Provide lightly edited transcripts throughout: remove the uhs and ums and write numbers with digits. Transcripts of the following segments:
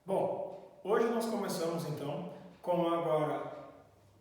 Bom, hoje nós começamos então com agora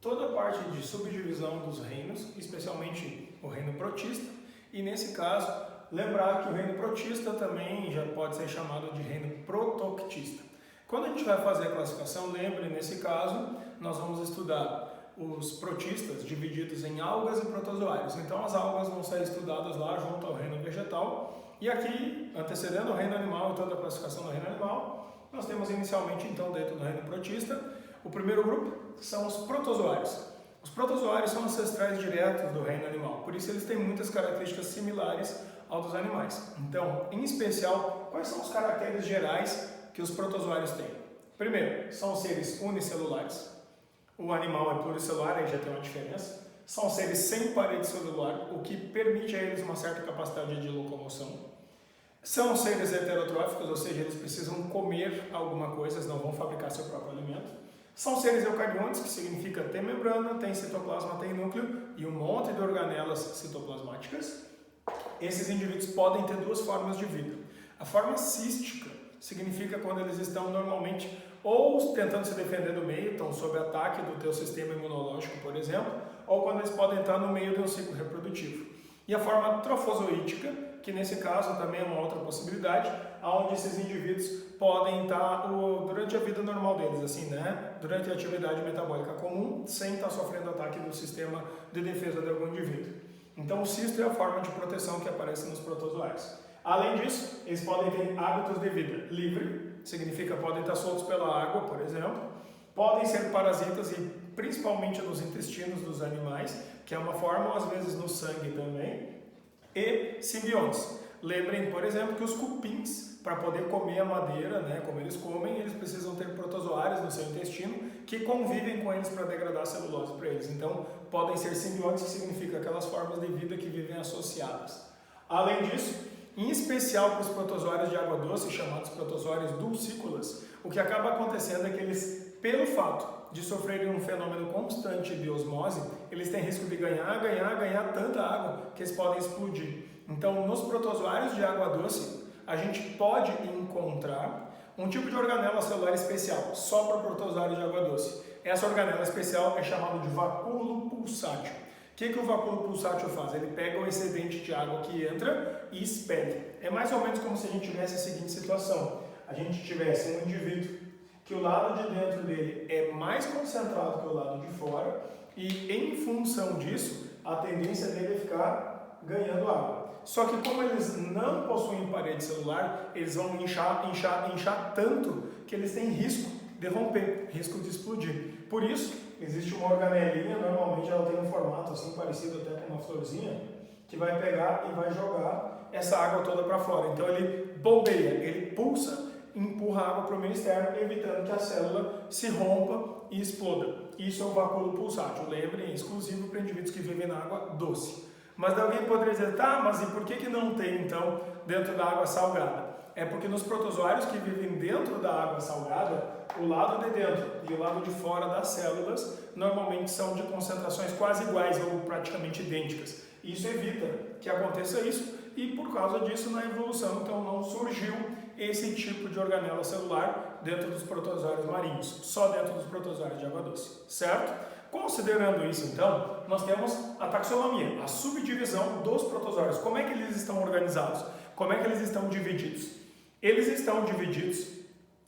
toda a parte de subdivisão dos reinos, especialmente o reino protista, e nesse caso lembrar que o reino protista também já pode ser chamado de reino protoctista. Quando a gente vai fazer a classificação, lembre, nesse caso, nós vamos estudar os protistas divididos em algas e protozoários. Então as algas vão ser estudadas lá junto ao reino vegetal, e aqui, antecedendo o reino animal e toda a classificação do reino animal, nós temos inicialmente, então, dentro do reino protista, o primeiro grupo são os protozoários. Os protozoários são ancestrais diretos do reino animal, por isso eles têm muitas características similares aos dos animais. Então, em especial, quais são os caracteres gerais que os protozoários têm? Primeiro, são seres unicelulares. O animal é pluricelular, aí já tem uma diferença. São seres sem parede celular, o que permite a eles uma certa capacidade de locomoção. São seres heterotróficos, ou seja, eles precisam comer alguma coisa, eles não vão fabricar seu próprio alimento. São seres eucariontes, que significa tem membrana, tem citoplasma, tem núcleo e um monte de organelas citoplasmáticas. Esses indivíduos podem ter duas formas de vida. A forma cística significa quando eles estão normalmente ou tentando se defender do meio, estão sob ataque do teu sistema imunológico, por exemplo, ou quando eles podem estar no meio de um ciclo reprodutivo. E a forma trofozoítica, que nesse caso também é uma outra possibilidade, onde esses indivíduos podem estar durante a vida normal deles, assim, né? Durante a atividade metabólica comum, sem estar sofrendo ataque do sistema de defesa de algum indivíduo. Então o cisto é a forma de proteção que aparece nos protozoários. Além disso, eles podem ter hábitos de vida livre, significa podem estar soltos pela água, por exemplo, podem ser parasitas e principalmente nos intestinos dos animais, que é uma forma, às vezes no sangue também, e simbiontes. Lembrem, por exemplo, que os cupins, para poder comer a madeira, né, como eles comem, eles precisam ter protozoários no seu intestino que convivem com eles para degradar a celulose para eles. Então, podem ser simbiontes, que significa aquelas formas de vida que vivem associadas. Além disso, em especial para os protozoários de água doce, chamados protozoários dulcícolas, o que acaba acontecendo é que eles, pelo fato de sofrerem um fenômeno constante de osmose, eles têm risco de ganhar tanta água que eles podem explodir. Então, nos protozoários de água doce, a gente pode encontrar um tipo de organela celular especial, só para protozoários de água doce. Essa organela especial é chamada de vacúolo pulsátil. O que o vacúolo pulsátil faz? Ele pega o excedente de água que entra e expele. É mais ou menos como se a gente tivesse a seguinte situação. A gente tivesse um indivíduo que o lado de dentro dele é mais concentrado que o lado de fora e, em função disso, a tendência dele é ficar ganhando água. Só que como eles não possuem parede celular, eles vão inchar tanto que eles têm risco de romper, risco de explodir. Por isso, existe uma organelinha, normalmente ela tem um formato assim parecido até com uma florzinha, que vai pegar e vai jogar essa água toda para fora. Então ele bombeia, ele pulsa, empurra a água para o meio externo, evitando que a célula se rompa e exploda. Isso é o vacúolo pulsátil. Lembrem, é exclusivo para indivíduos que vivem na água doce. Mas alguém poderia dizer, tá, mas e por que não tem, então, dentro da água salgada? É porque nos protozoários que vivem dentro da água salgada, o lado de dentro e o lado de fora das células normalmente são de concentrações quase iguais ou praticamente idênticas. Isso evita que aconteça isso e, por causa disso, na evolução, então, não surgiu esse tipo de organela celular dentro dos protozoários marinhos, só dentro dos protozoários de água doce, certo? Considerando isso, então, nós temos a taxonomia, a subdivisão dos protozoários. Como é que eles estão organizados? Como é que eles estão divididos? Eles estão divididos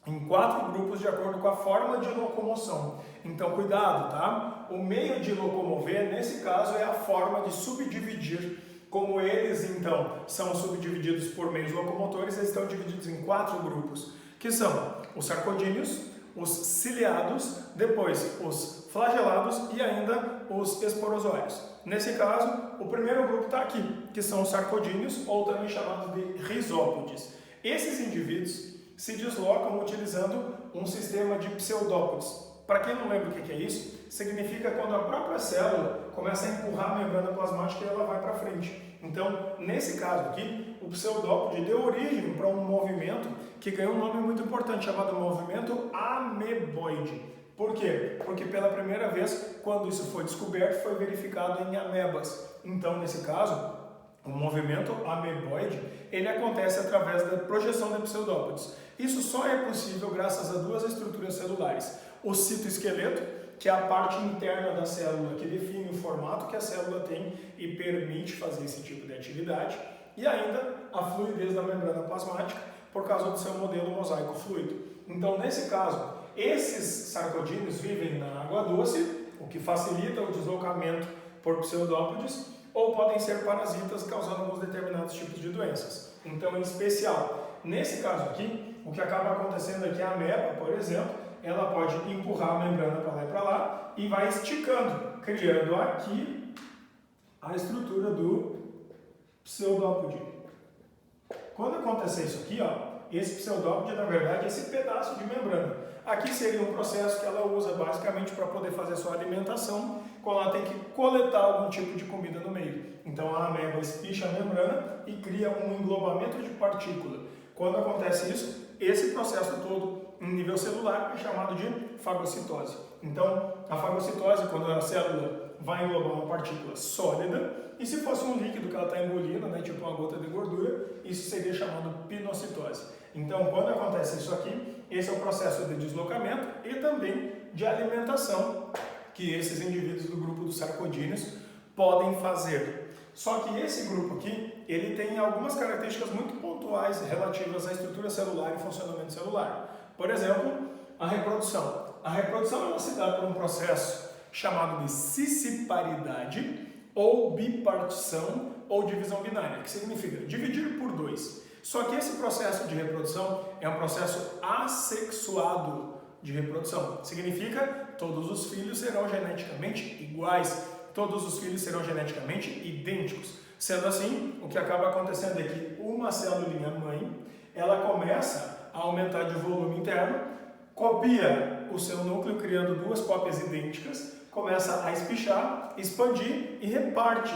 em 4 grupos de acordo com a forma de locomoção. Então, cuidado, tá? O meio de locomover, nesse caso, é a forma de subdividir. Como eles, então, são subdivididos por meios locomotores, eles estão divididos em 4 grupos, que são os sarcodíneos, os ciliados, depois os flagelados e ainda os esporozoários. Nesse caso, o primeiro grupo está aqui, que são os sarcodíneos, ou também chamados de rizópodes. Esses indivíduos se deslocam utilizando um sistema de pseudópodes. Para quem não lembra o que é isso, significa quando a própria célula começa a empurrar a membrana plasmática e ela vai para frente. Então, nesse caso aqui, o pseudópode deu origem para um movimento que ganhou um nome muito importante, chamado movimento ameboide. Por quê? Porque pela primeira vez, quando isso foi descoberto, foi verificado em amebas. Então, nesse caso, O movimento ameboide, ele acontece através da projeção de pseudópodes. Isso só é possível graças a duas estruturas celulares. O citoesqueleto, que é a parte interna da célula que define o formato que a célula tem e permite fazer esse tipo de atividade, e ainda a fluidez da membrana plasmática, por causa do seu modelo mosaico fluido. Então, nesse caso, esses sarcodíneos vivem na água doce, o que facilita o deslocamento por pseudópodes, ou podem ser parasitas causando alguns determinados tipos de doenças. Então, em especial, nesse caso aqui, o que acaba acontecendo é que a ameba, por exemplo, ela pode empurrar a membrana para lá e para lá e vai esticando, criando aqui a estrutura do pseudópode. Quando acontecer isso aqui, esse pseudópode, na verdade, é esse pedaço de membrana. Aqui seria um processo que ela usa basicamente para poder fazer sua alimentação, quando ela tem que coletar algum tipo de comida no meio. Então a ameba espicha a membrana e cria um englobamento de partícula. Quando acontece isso, esse processo todo em nível celular é chamado de fagocitose. Então a fagocitose, quando a célula vai englobar uma partícula sólida, e se fosse um líquido que ela está engolindo, tipo uma gota de gordura, isso seria chamado pinocitose. Então, quando acontece isso aqui, esse é o processo de deslocamento e também de alimentação que esses indivíduos do grupo dos sarcodíneos podem fazer. Só que esse grupo aqui, ele tem algumas características muito pontuais relativas à estrutura celular e funcionamento celular. Por exemplo, a reprodução. A reprodução ela se dá por um processo chamado de cisciparidade, ou bipartição, ou divisão binária, que significa dividir por dois. Só que esse processo de reprodução é um processo assexuado de reprodução. Significa todos os filhos serão geneticamente iguais, todos os filhos serão geneticamente idênticos. Sendo assim, o que acaba acontecendo é que uma célulinha mãe, ela começa a aumentar de volume interno, copia o seu núcleo criando duas cópias idênticas, começa a espichar, expandir e reparte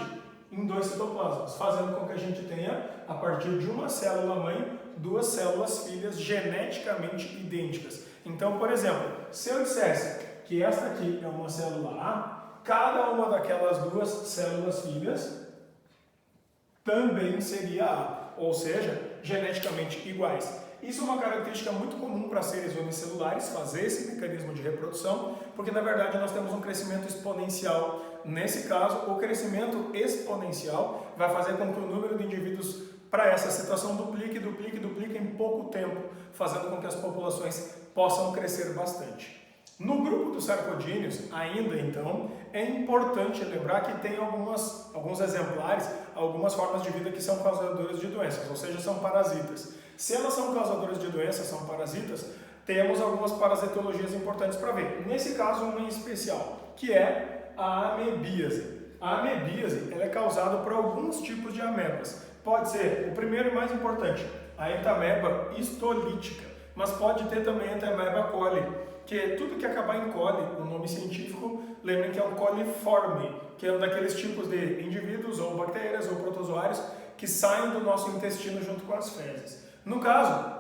em dois citoplasmas, fazendo com que a gente tenha, a partir de uma célula mãe, duas células filhas geneticamente idênticas. Então, por exemplo, se eu dissesse que esta aqui é uma célula A, cada uma daquelas duas células filhas também seria A, ou seja, geneticamente iguais. Isso é uma característica muito comum para seres unicelulares, fazer esse mecanismo de reprodução, porque na verdade nós temos um crescimento exponencial. Nesse caso, o crescimento exponencial vai fazer com que o número de indivíduos para essa situação duplique em pouco tempo, fazendo com que as populações possam crescer bastante. No grupo dos sarcodíneos, ainda então, é importante lembrar que tem alguns exemplares, algumas formas de vida que são causadoras de doenças, ou seja, são parasitas. Se elas são causadoras de doenças, são parasitas, temos algumas parasitologias importantes para ver. Nesse caso, uma em especial, que é a amebíase. A amebíase ela é causada por alguns tipos de amebas. Pode ser, o primeiro e mais importante, a entameba histolítica, mas pode ter também a entameba coli, que é tudo que acabar em coli, o nome científico, lembrem que é um coliforme, que é um daqueles tipos de indivíduos ou bactérias ou protozoários que saem do nosso intestino junto com as fezes. No caso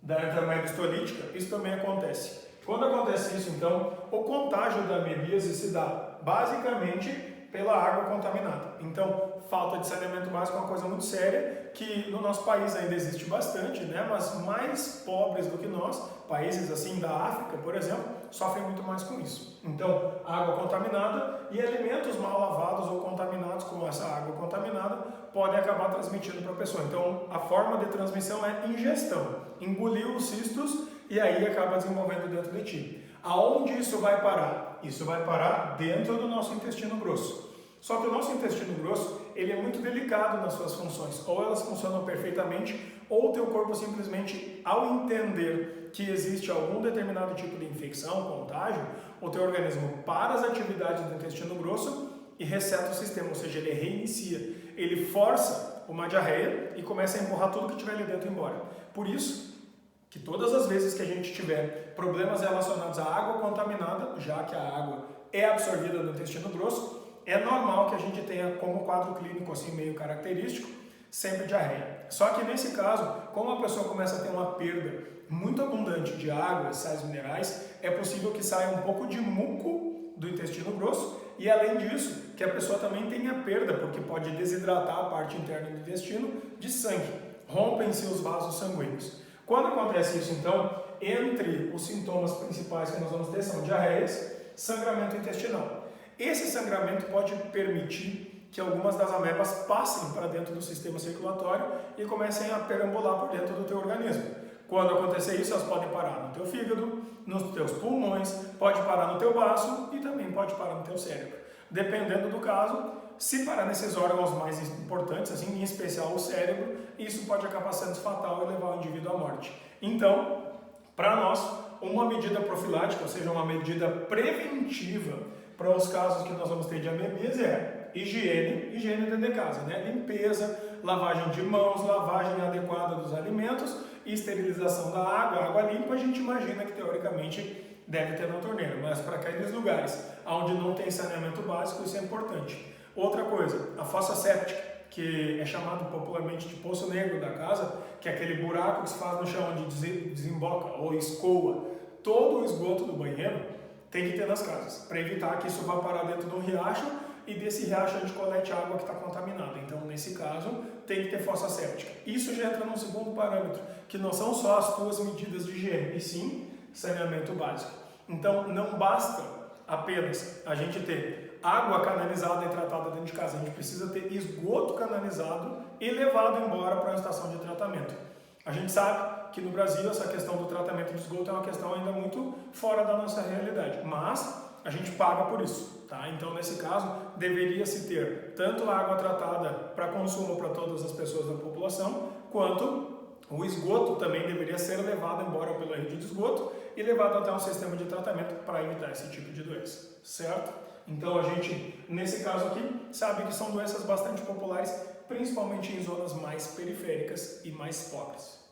da entameba histolítica, isso também acontece. Quando acontece isso, então, o contágio da amebíase se dá basicamente pela água contaminada. Então, falta de saneamento básico é uma coisa muito séria, que no nosso país ainda existe bastante, mas mais pobres do que nós, países assim da África, por exemplo, sofrem muito mais com isso. Então, água contaminada e alimentos mal lavados ou contaminados com essa água contaminada podem acabar transmitindo para a pessoa. Então, a forma de transmissão é ingestão. Engoliu os cistos e aí acaba desenvolvendo dentro de ti. Aonde isso vai parar? Isso vai parar dentro do nosso intestino grosso. Só que o nosso intestino grosso, ele é muito delicado nas suas funções. Ou elas funcionam perfeitamente, ou o teu corpo simplesmente, ao entender que existe algum determinado tipo de infecção, contágio, o teu organismo para as atividades do intestino grosso e reseta o sistema, ou seja, ele reinicia. Ele força uma diarreia e começa a empurrar tudo que tiver ali dentro embora. Por isso que todas as vezes que a gente tiver problemas relacionados à água contaminada, já que a água é absorvida no intestino grosso, é normal que a gente tenha como quadro clínico assim meio característico, sempre diarreia. Só que nesse caso, como a pessoa começa a ter uma perda muito abundante de água e sais minerais, é possível que saia um pouco de muco do intestino grosso e, além disso, que a pessoa também tenha perda, porque pode desidratar a parte interna do intestino de sangue, rompem-se os vasos sanguíneos. Quando acontece isso, então, entre os sintomas principais que nós vamos ter são diarreias, sangramento intestinal. Esse sangramento pode permitir que algumas das amebas passem para dentro do sistema circulatório e comecem a perambular por dentro do teu organismo. Quando acontecer isso, elas podem parar no teu fígado, nos teus pulmões, pode parar no teu baço e também pode parar no teu cérebro. Dependendo do caso, se parar nesses órgãos mais importantes, assim, em especial o cérebro, isso pode acabar sendo fatal e levar o indivíduo à morte. Então, para nós, uma medida profilática, ou seja, uma medida preventiva para os casos que nós vamos ter de amebise é higiene dentro de casa, né? Limpeza, lavagem de mãos, lavagem adequada dos alimentos e esterilização da água. Água limpa a gente imagina que teoricamente deve ter na torneira, mas para aqueles lugares onde não tem saneamento básico, isso é importante. Outra coisa, a fossa séptica, que é chamado popularmente de poço negro da casa, que é aquele buraco que se faz no chão onde desemboca ou escoa todo o esgoto do banheiro, tem que ter nas casas, para evitar que isso vá parar dentro de um riacho e desse riacho a gente colete a água que está contaminada. Então, nesse caso, tem que ter fossa séptica. Isso já entra num segundo parâmetro, que não são só as tuas medidas de higiene, e sim saneamento básico. Então, não basta apenas a gente ter água canalizada e tratada dentro de casa, a gente precisa ter esgoto canalizado e levado embora para a estação de tratamento. A gente sabe que no Brasil essa questão do tratamento de esgoto é uma questão ainda muito fora da nossa realidade, mas a gente paga por isso, tá? Então, nesse caso, deveria-se ter tanto a água tratada para consumo para todas as pessoas da população, quanto o esgoto também deveria ser levado embora pela rede de esgoto e levado até um sistema de tratamento para evitar esse tipo de doença, certo? Então, a gente, nesse caso aqui, sabe que são doenças bastante populares, principalmente em zonas mais periféricas e mais pobres.